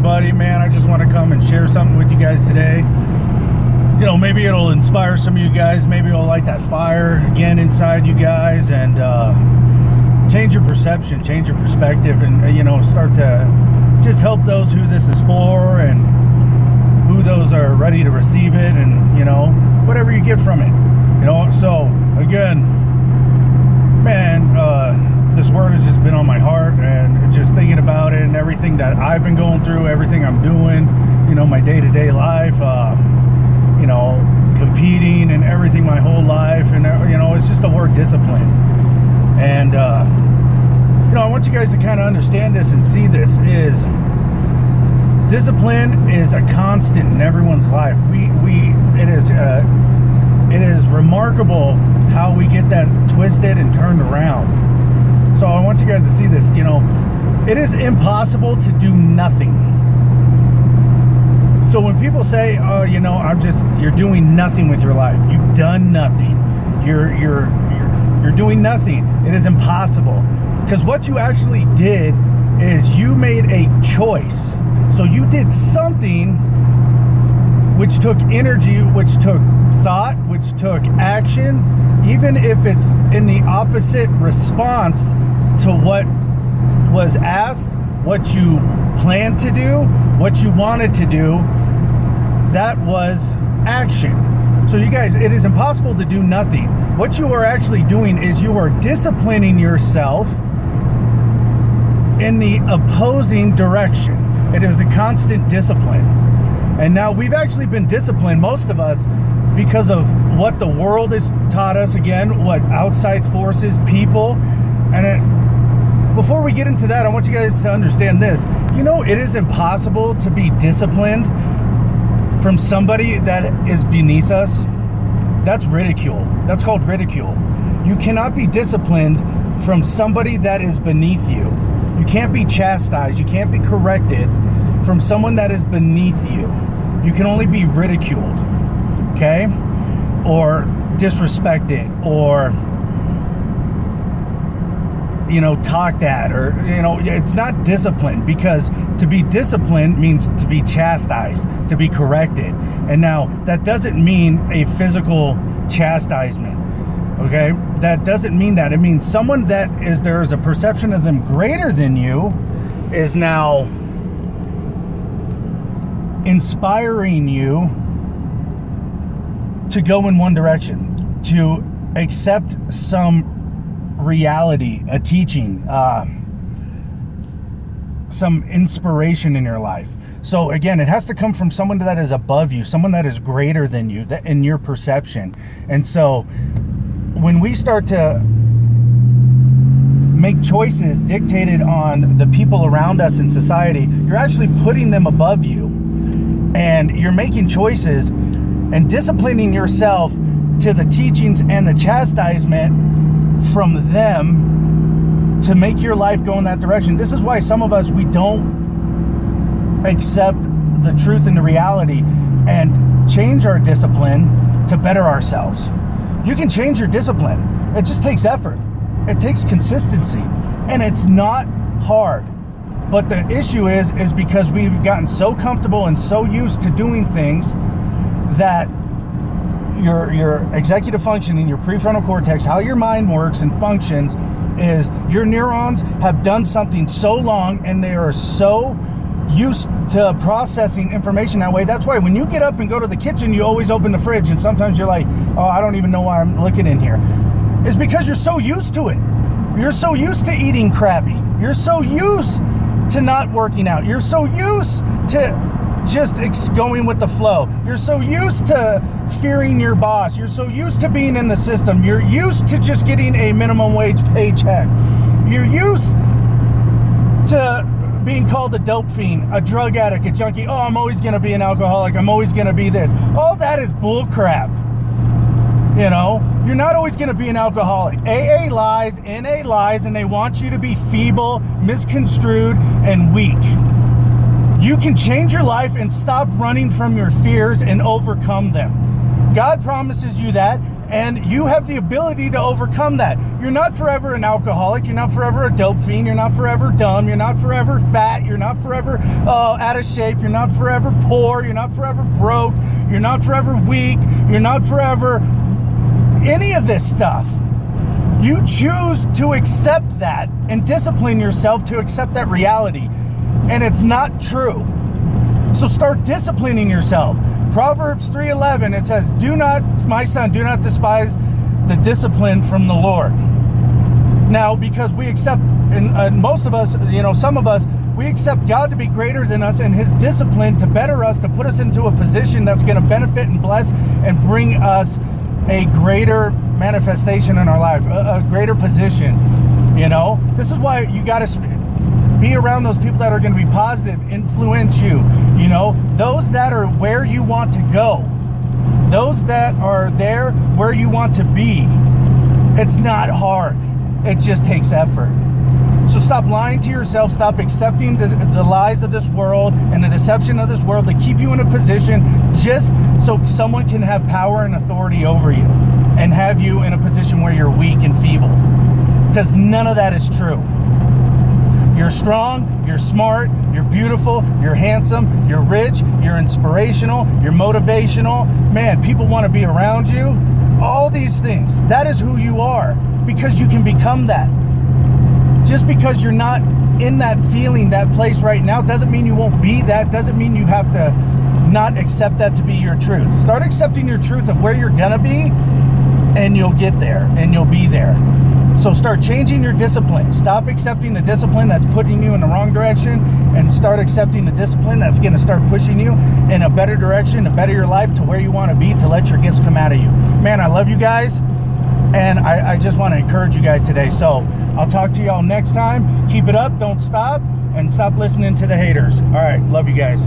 everybody. Man, I just want to come and share something with you guys today. You know, maybe it'll inspire some of you guys. Maybe it'll light that fire again inside you guys and change your perception, change your perspective, and, you know, start to just help those who this is for and who those are ready to receive it, and, you know, whatever you get from it. You know, so, again, man, this word has just been on my heart, and just thinking about it and everything that I've been going through, everything I'm doing, you know, my day-to-day life, you know, competing and everything my whole life, and, you know, it's just the word discipline. And, you know, I want you guys to kind of understand this and see this is discipline is a constant in everyone's life. It is remarkable how we get that twisted and turned around. So I want you guys to see this. You know, it is impossible to do nothing. So when people say, "Oh, you know, you're doing nothing with your life. You've done nothing. You're doing nothing." It is impossible, because what you actually did is you made a choice. So you did something which took energy, which took thought, which took action, even if it's in the opposite response to what was asked, what you planned to do, what you wanted to do. That was action. So you guys, it is impossible to do nothing. What you are actually doing is you are disciplining yourself in the opposing direction. It is a constant discipline. And now we've actually been disciplined, most of us, because of what the world has taught us, again, what outside forces, people. Before we get into that, I want you guys to understand this. You know, it is impossible to be disciplined from somebody that is beneath us. That's ridicule. That's called ridicule. You cannot be disciplined from somebody that is beneath you. You can't be chastised. You can't be corrected from someone that is beneath you. You can only be ridiculed, okay? Or disrespected, or, you know, talked at, or, you know, it's not discipline, because to be disciplined means to be chastised, to be corrected. And now that doesn't mean a physical chastisement, okay? That doesn't mean that. It means someone that there is a perception of them greater than you is now inspiring you to go in one direction, to accept some reality, a teaching, some inspiration in your life. So again, it has to come from someone that is above you, someone that is greater than you, that in your perception. And so when we start to make choices dictated on the people around us in society, you're actually putting them above you. And you're making choices and disciplining yourself to the teachings and the chastisement from them to make your life go in that direction. This is why some of us, we don't accept the truth and the reality and change our discipline to better ourselves. You can change your discipline. It just takes effort. It takes consistency. And it's not hard. But the issue is because we've gotten so comfortable and so used to doing things that your executive functioning, your prefrontal cortex, how your mind works and functions, is your neurons have done something so long and they are so used to processing information that way. That's why when you get up and go to the kitchen, you always open the fridge, and sometimes you're like, oh, I don't even know why I'm looking in here. It's because you're so used to it. You're so used to eating crappy. You're so used to not working out. You're so used to just going with the flow. You're so used to fearing your boss. You're so used to being in the system. You're used to just getting a minimum wage paycheck. You're used to being called a dope fiend, a drug addict, a junkie. Oh, I'm always going to be an alcoholic. I'm always going to be this. All that is bull crap. You know, you're not always going to be an alcoholic. AA lies, NA lies, and they want you to be feeble, misconstrued, and weak. You can change your life and stop running from your fears and overcome them. God promises you that, And you have the ability to overcome that. You're not forever an alcoholic. You're not forever a dope fiend. You're not forever dumb. You're not forever fat. You're not forever out of shape. You're not forever poor. You're not forever broke. You're not forever weak. You're not forever any of this stuff. You choose to accept that and discipline yourself to accept that reality. And it's not true. So start disciplining yourself. Proverbs 3:11, it says, my son, do not despise the discipline from the Lord. Now, because we accept, and most of us, some of us, we accept God to be greater than us and his discipline to better us, to put us into a position that's going to benefit and bless and bring us a greater manifestation in our life, a greater position. This is why you got to be around those people that are going to be positive, influence you, those that are where you want to go, those that are there where you want to be. It's not hard. It just takes effort. So stop lying to yourself. Stop accepting the lies of this world and the deception of this world to keep you in a position just so someone can have power and authority over you and have you in a position where you're weak and feeble. Because none of that is true. You're strong, you're smart, you're beautiful, you're handsome, you're rich, you're inspirational, you're motivational. Man, people want to be around you. All these things. That is who you are, because you can become that. Just because you're not in that feeling, that place right now, doesn't mean you won't be that. Doesn't mean you have to not accept that to be your truth. Start accepting your truth of where you're gonna be, and you'll get there, and you'll be there. So start changing your discipline. Stop accepting the discipline that's putting you in the wrong direction, and start accepting the discipline that's going to start pushing you in a better direction, to better your life, to where you want to be, to let your gifts come out of you. Man, I love you guys, and I just want to encourage you guys today. So I'll talk to y'all next time. Keep it up, don't stop, and stop listening to the haters. All right, love you guys.